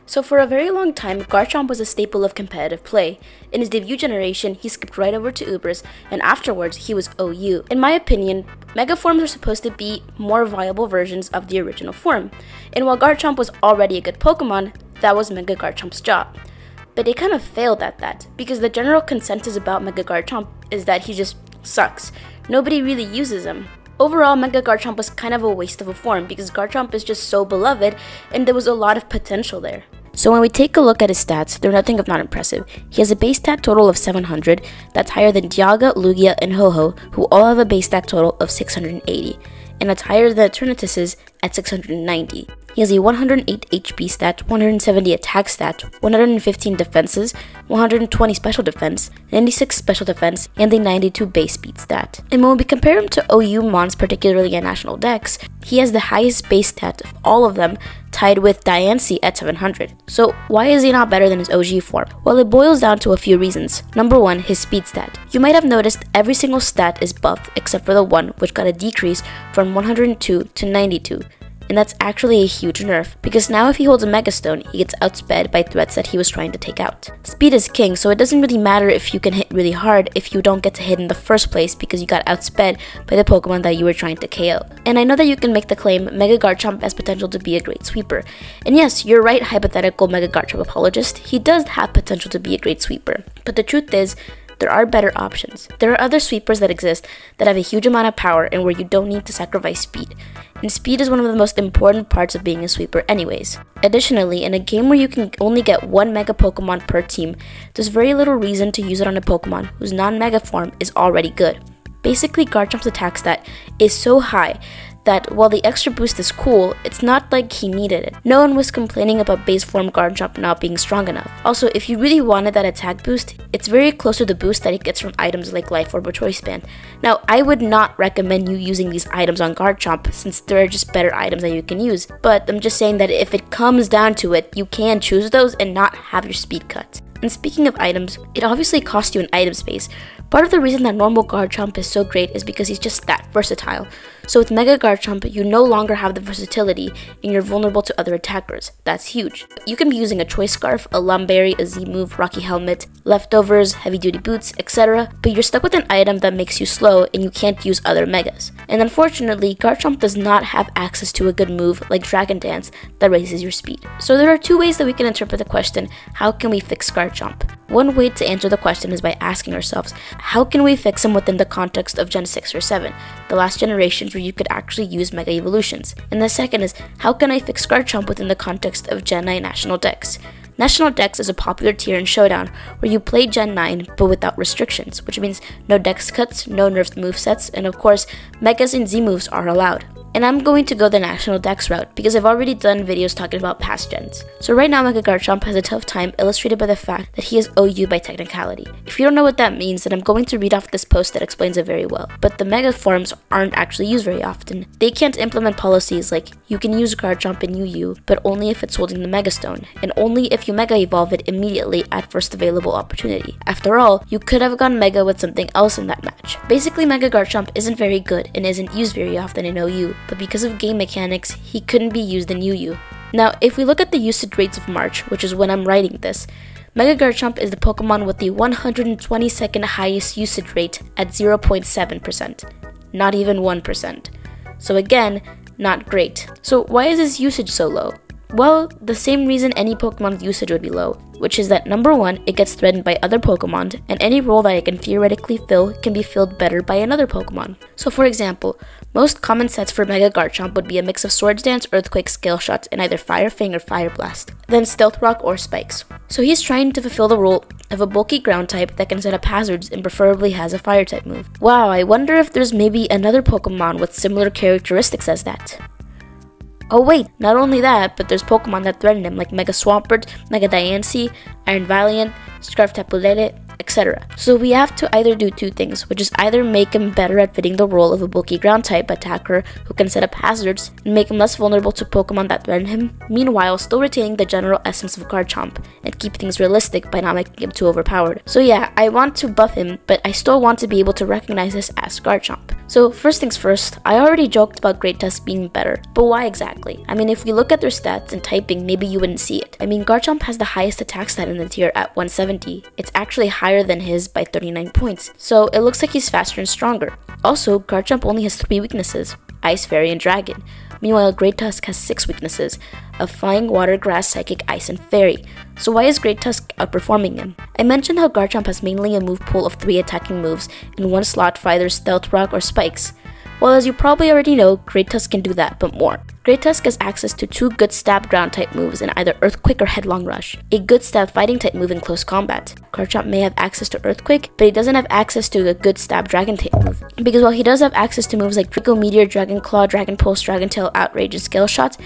So for a very long time, Garchomp was a staple of competitive play. In his debut generation, he skipped right over to Ubers, and afterwards, he was OU. In my opinion, Mega forms are supposed to be more viable versions of the original form. And while Garchomp was already a good Pokemon, that was Mega Garchomp's job. But they kind of failed at that, because the general consensus about Mega Garchomp is that he just sucks. Nobody really uses him. Overall, Mega Garchomp was kind of a waste of a form because Garchomp is just so beloved and there was a lot of potential there. So when we take a look at his stats, they're nothing if not impressive. He has a base stat total of 700, that's higher than Dialga, Lugia, and Ho-Oh, who all have a base stat total of 680, and that's higher than Eternatus's at 690. He has a 108 HP stat, 170 attack stat, 115 defenses, 120 special defense, 96 special defense, and a 92 base speed stat. And when we compare him to OU Mons, particularly in National Dex, he has the highest base stat of all of them, tied with Diancie at 700. So why is he not better than his OG form? Well, it boils down to a few reasons. Number one, his speed stat. You might have noticed every single stat is buffed except for the one which got a decrease from 102 to 92. And that's actually a huge nerf, because now if he holds a Mega Stone, he gets outsped by threats that he was trying to take out. Speed is king, so it doesn't really matter if you can hit really hard if you don't get to hit in the first place because you got outsped by the Pokemon that you were trying to KO. And I know that you can make the claim Mega Garchomp has potential to be a great sweeper. And yes, you're right, hypothetical Mega Garchomp apologist, he does have potential to be a great sweeper. But the truth is, there are better options. There are other sweepers that exist that have a huge amount of power and where you don't need to sacrifice speed. And speed is one of the most important parts of being a sweeper anyways. Additionally, in a game where you can only get one Mega Pokemon per team, there's very little reason to use it on a Pokemon whose non-Mega form is already good. Basically, Garchomp's attack stat is so high that while the extra boost is cool, it's not like he needed it. No one was complaining about base form Garchomp not being strong enough. Also, if you really wanted that attack boost, it's very close to the boost that it gets from items like Life Orb or Choice Band. Now, I would not recommend you using these items on Garchomp since there are just better items that you can use, but I'm just saying that if it comes down to it, you can choose those and not have your speed cut. And speaking of items, it obviously costs you an item space. Part of the reason that normal Garchomp is so great is because he's just that versatile. So with Mega Garchomp, you no longer have the versatility and you're vulnerable to other attackers. That's huge. You can be using a Choice Scarf, a Lumberry, a Z-Move, Rocky Helmet, Leftovers, Heavy Duty Boots, etc. But you're stuck with an item that makes you slow and you can't use other Megas. And unfortunately, Garchomp does not have access to a good move like Dragon Dance that raises your speed. So there are two ways that we can interpret the question, how can we fix Garchomp? One way to answer the question is by asking ourselves, how can we fix him within the context of Gen 6 or 7, the last generations where you could actually use Mega Evolutions? And the second is, how can I fix Garchomp within the context of Gen 9 National Dex? National Dex is a popular tier in Showdown where you play Gen 9 but without restrictions, which means no Dex cuts, no nerfed movesets, and of course, Megas and Z-moves are allowed. And I'm going to go the National Dex route because I've already done videos talking about past gens. So right now Mega Garchomp has a tough time illustrated by the fact that he is OU by technicality. If you don't know what that means, then I'm going to read off this post that explains it very well. But the Mega forms aren't actually used very often. They can't implement policies like you can use Garchomp in UU, but only if it's holding the Mega Stone, and only if you Mega Evolve it immediately at first available opportunity. After all, you could have gone Mega with something else in that match. Basically, Mega Garchomp isn't very good and isn't used very often in OU, but because of game mechanics, he couldn't be used in UU. Now, if we look at the usage rates of March, which is when I'm writing this, Mega Garchomp is the Pokemon with the 122nd highest usage rate at 0.7%, not even 1%. So again, not great. So why is his usage so low? Well, the same reason any Pokemon's usage would be low, which is that number one, it gets threatened by other Pokemon, and any role that it can theoretically fill can be filled better by another Pokemon. So for example, most common sets for Mega Garchomp would be a mix of Swords Dance, Earthquake, Scale Shots, and either Fire Fang or Fire Blast, then Stealth Rock or Spikes. So he's trying to fulfill the role of a bulky ground type that can set up hazards and preferably has a fire type move. Wow, I wonder if there's maybe another Pokemon with similar characteristics as that. Oh wait, not only that, but there's Pokemon that threaten him like Mega Swampert, Mega Diancie, Iron Valiant, Scarf Tapu Lele, etc. So we have to either do two things, which is either make him better at fitting the role of a bulky ground type attacker who can set up hazards and make him less vulnerable to Pokemon that threaten him, meanwhile still retaining the general essence of Garchomp and keep things realistic by not making him too overpowered. So yeah, I want to buff him, but I still want to be able to recognize this as Garchomp. So first things first, I already joked about Great Tusk being better, but why exactly? I mean, if we look at their stats and typing, maybe you wouldn't see it. I mean, Garchomp has the highest attack stat in the tier at 170. It's actually higher than his by 39 points, so it looks like he's faster and stronger. Also, Garchomp only has 3 weaknesses, Ice, Fairy, and Dragon. Meanwhile, Great Tusk has 6 weaknesses, of Flying, Water, Grass, Psychic, Ice, and Fairy. So why is Great Tusk outperforming him? I mentioned how Garchomp has mainly a move pool of 3 attacking moves in one slot for either Stealth Rock or Spikes. Well, as you probably already know, Great Tusk can do that, but more. Great Tusk has access to 2 good stab ground type moves in either Earthquake or Headlong Rush, a good stab fighting type move in close combat. Garchomp may have access to Earthquake, but he doesn't have access to a good stab dragon type move. Because while he does have access to moves like Draco Meteor, Dragon Claw, Dragon Pulse, Dragon Tail, Outrage, and Scale Shot,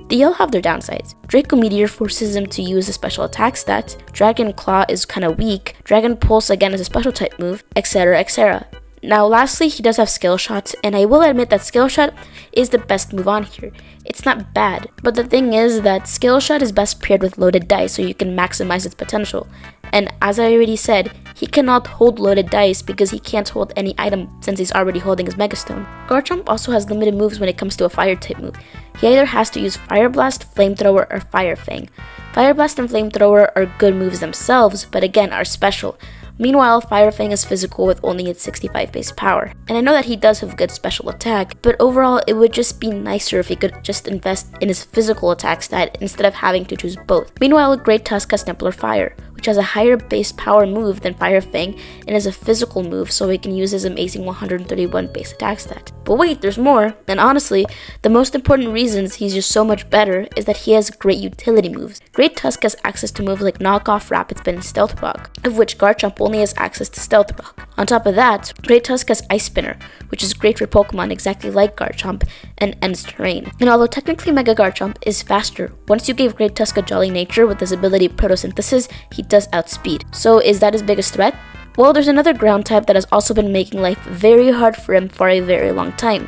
they all have their downsides. Draco Meteor forces him to use a special attack stat, Dragon Claw is kinda weak, Dragon Pulse again is a special type move, etc, etc. Now lastly, he does have Skill Shot, and I will admit that Skill Shot is the best move on here. It's not bad, but the thing is that Skill Shot is best paired with Loaded Dice so you can maximize its potential. And as I already said, he cannot hold Loaded Dice because he can't hold any item since he's already holding his Megastone. Garchomp also has limited moves when it comes to a fire type move. He either has to use Fire Blast, Flamethrower, or Fire Fang. Fire Blast and Flamethrower are good moves themselves, but again are special. Meanwhile, Fire Fang is physical with only its 65 base power. And I know that he does have good special attack, but overall it would just be nicer if he could just invest in his physical attack stat instead of having to choose both. Meanwhile, Great Tusk has Templar Fire, which has a higher base power move than Fire Fang and is a physical move so he can use his amazing 131 base attack stat. But wait, there's more, and honestly, the most important reasons he's just so much better is that he has great utility moves. Great Tusk has access to moves like Knock Off, Rapid Spin, and Stealth Rock, of which Garchomp only has access to Stealth Rock. On top of that, Great Tusk has Ice Spinner, which is great for Pokemon exactly like Garchomp, and ends terrain. And although technically Mega Garchomp is faster, once you gave Great Tusk a jolly nature with his ability Photosynthesis, he does outspeed. So is that his biggest threat? Well, there's another ground type that has also been making life very hard for him for a very long time.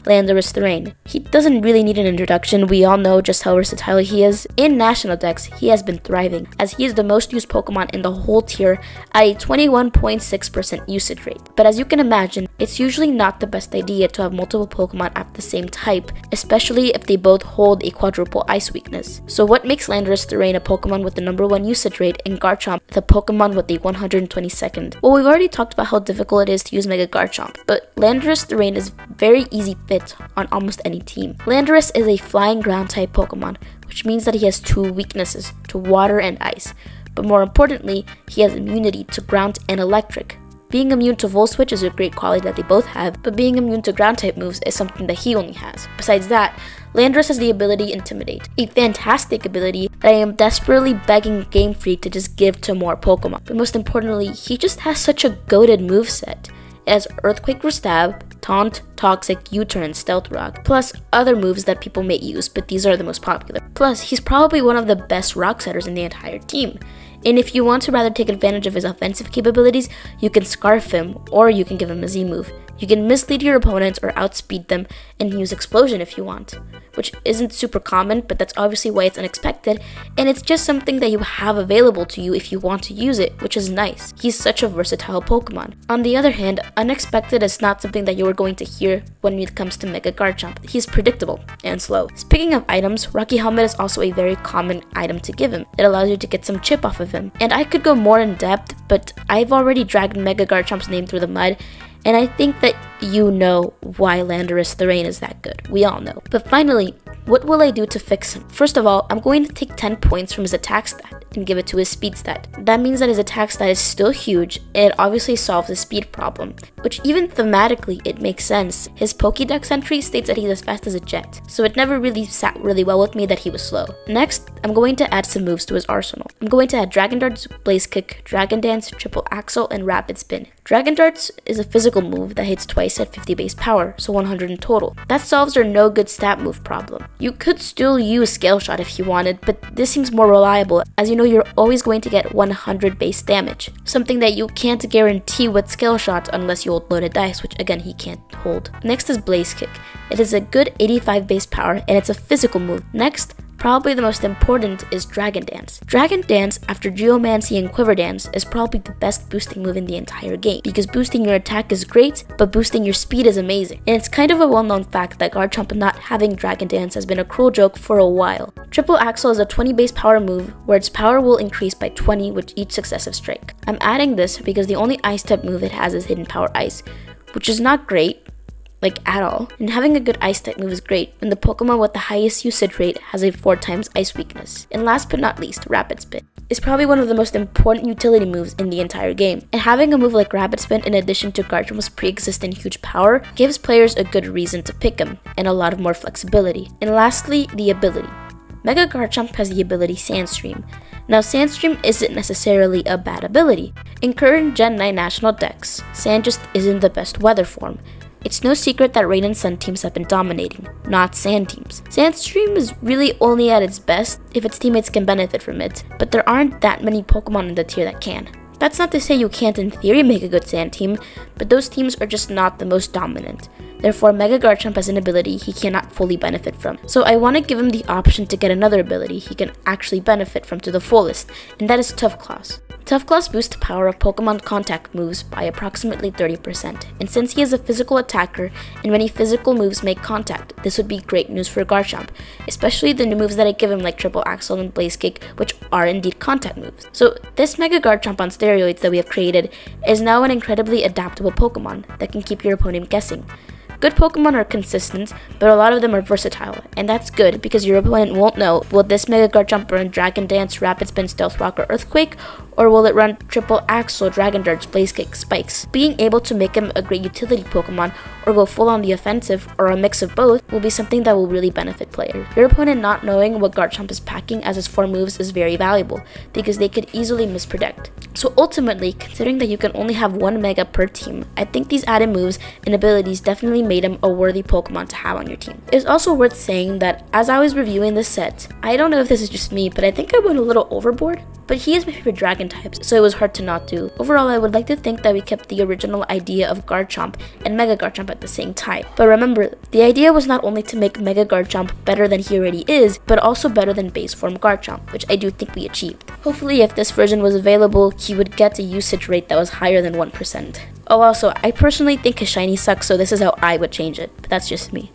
Landorus Terrain. He doesn't really need an introduction, we all know just how versatile he is. In National Dex, he has been thriving, as he is the most used Pokemon in the whole tier at a 21.6% usage rate. But as you can imagine, it's usually not the best idea to have multiple Pokemon at the same type, especially if they both hold a quadruple ice weakness. So what makes Landorus Terrain a Pokemon with the #1 usage rate and Garchomp the Pokemon with the 122nd? Well, we've already talked about how difficult it is to use Mega Garchomp, but Landorus Terrain is very easy fit on almost any team. Landorus is a flying ground type Pokemon, which means that he has 2 weaknesses, to water and ice. But more importantly, he has immunity to ground and electric. Being immune to Volt Switch is a great quality that they both have, but being immune to ground type moves is something that he only has. Besides that, Landorus has the ability Intimidate, a fantastic ability that I am desperately begging Game Freak to just give to more Pokemon. But most importantly, he just has such a goated moveset. It has Earthquake or Stab, Taunt, Toxic, U-Turn, Stealth Rock, plus other moves that people may use, but these are the most popular. Plus, he's probably one of the best rock setters in the entire team. And if you want to rather take advantage of his offensive capabilities, you can Scarf him, or you can give him a Z move. You can mislead your opponents or outspeed them and use Explosion if you want, which isn't super common, but that's obviously why it's unexpected, and it's just something that you have available to you if you want to use it, which is nice. He's such a versatile Pokemon. On the other hand, unexpected is not something that you are going to hear when it comes to Mega Garchomp. He's predictable and slow. Speaking of items, Rocky Helmet is also a very common item to give him. It allows you to get some chip off of him. And I could go more in depth, but I've already dragged Mega Garchomp's name through the mud, and I think that you know why Landorus Terrain is that good. We all know. But finally, what will I do to fix him? First of all, I'm going to take 10 points from his attack stat and give it to his speed stat. That means that his attack stat is still huge, and it obviously solves the speed problem, which even thematically it makes sense. His Pokédex entry states that he's as fast as a jet, so it never really sat really well with me that he was slow. Next, I'm going to add some moves to his arsenal. I'm going to add Dragon Darts, Blaze Kick, Dragon Dance, Triple Axle, and Rapid Spin. Dragon Darts is a physical move that hits twice at 50 base power, so 100 in total. That solves our no good stat move problem. You could still use Scale Shot if you wanted, but this seems more reliable, as you know you're always going to get 100 base damage, something that you can't guarantee with Scale Shot unless you hold loaded dice, which again he can't hold. Next is Blaze Kick. It is a good 85 base power and it's a physical move. Next, probably the most important, is Dragon Dance. Dragon Dance, after Geomancy and Quiver Dance, is probably the best boosting move in the entire game, because boosting your attack is great, but boosting your speed is amazing. And it's kind of a well-known fact that Garchomp not having Dragon Dance has been a cruel joke for a while. Triple Axle is a 20 base power move, where its power will increase by 20 with each successive strike. I'm adding this because the only Ice type move it has is Hidden Power Ice, which is not great, like at all. And having a good Ice type move is great when the Pokemon with the highest usage rate has a 4 times Ice weakness. And last but not least, Rapid Spin is probably one of the most important utility moves in the entire game. And having a move like Rapid Spin in addition to Garchomp's pre-existing huge power gives players a good reason to pick him and a lot of more flexibility. And lastly, the ability. Mega Garchomp has the ability Sandstream. Now Sandstream isn't necessarily a bad ability. In current Gen 9 national decks, Sand just isn't the best weather form. It's no secret that Rain and Sun teams have been dominating, not Sand teams. Sandstream is really only at its best if its teammates can benefit from it, but there aren't that many Pokemon in the tier that can. That's not to say you can't in theory make a good Sand team, but those teams are just not the most dominant. Therefore, Mega Garchomp has an ability he cannot fully benefit from. So I want to give him the option to get another ability he can actually benefit from to the fullest, and that is Tough Claws. Tough Claws boosts the power of Pokemon contact moves by approximately 30%, and since he is a physical attacker and many physical moves make contact, this would be great news for Garchomp, especially the new moves that I give him like Triple Axle and Blaze Kick, which are indeed contact moves. So this Mega Garchomp on steroids that we have created is now an incredibly adaptable Pokemon that can keep your opponent guessing. Good Pokemon are consistent, but a lot of them are versatile, and that's good because your opponent won't know, will this Mega Garchomp run Dragon Dance, Rapid Spin, Stealth Rock, or Earthquake, or will it run Triple Axle, Dragon Dart, Blaze Kick, Spikes? Being able to make him a great utility Pokemon, or go full on the offensive, or a mix of both, will be something that will really benefit players. Your opponent not knowing what Garchomp is packing as his 4 moves is very valuable, because they could easily mispredict. So ultimately, considering that you can only have 1 Mega per team, I think these added moves and abilities definitely made him a worthy Pokemon to have on your team. It's also worth saying that as I was reviewing this set, I don't know if this is just me, but I think I went a little overboard. But he is my favorite Dragon type, so it was hard to not do. Overall, I would like to think that we kept the original idea of Garchomp and Mega Garchomp at the same time. But remember, the idea was not only to make Mega Garchomp better than he already is, but also better than base form Garchomp, which I do think we achieved. Hopefully, if this version was available, he would get a usage rate that was higher than 1%. Oh, also, I personally think his shiny sucks, so this is how I would change it, but that's just me.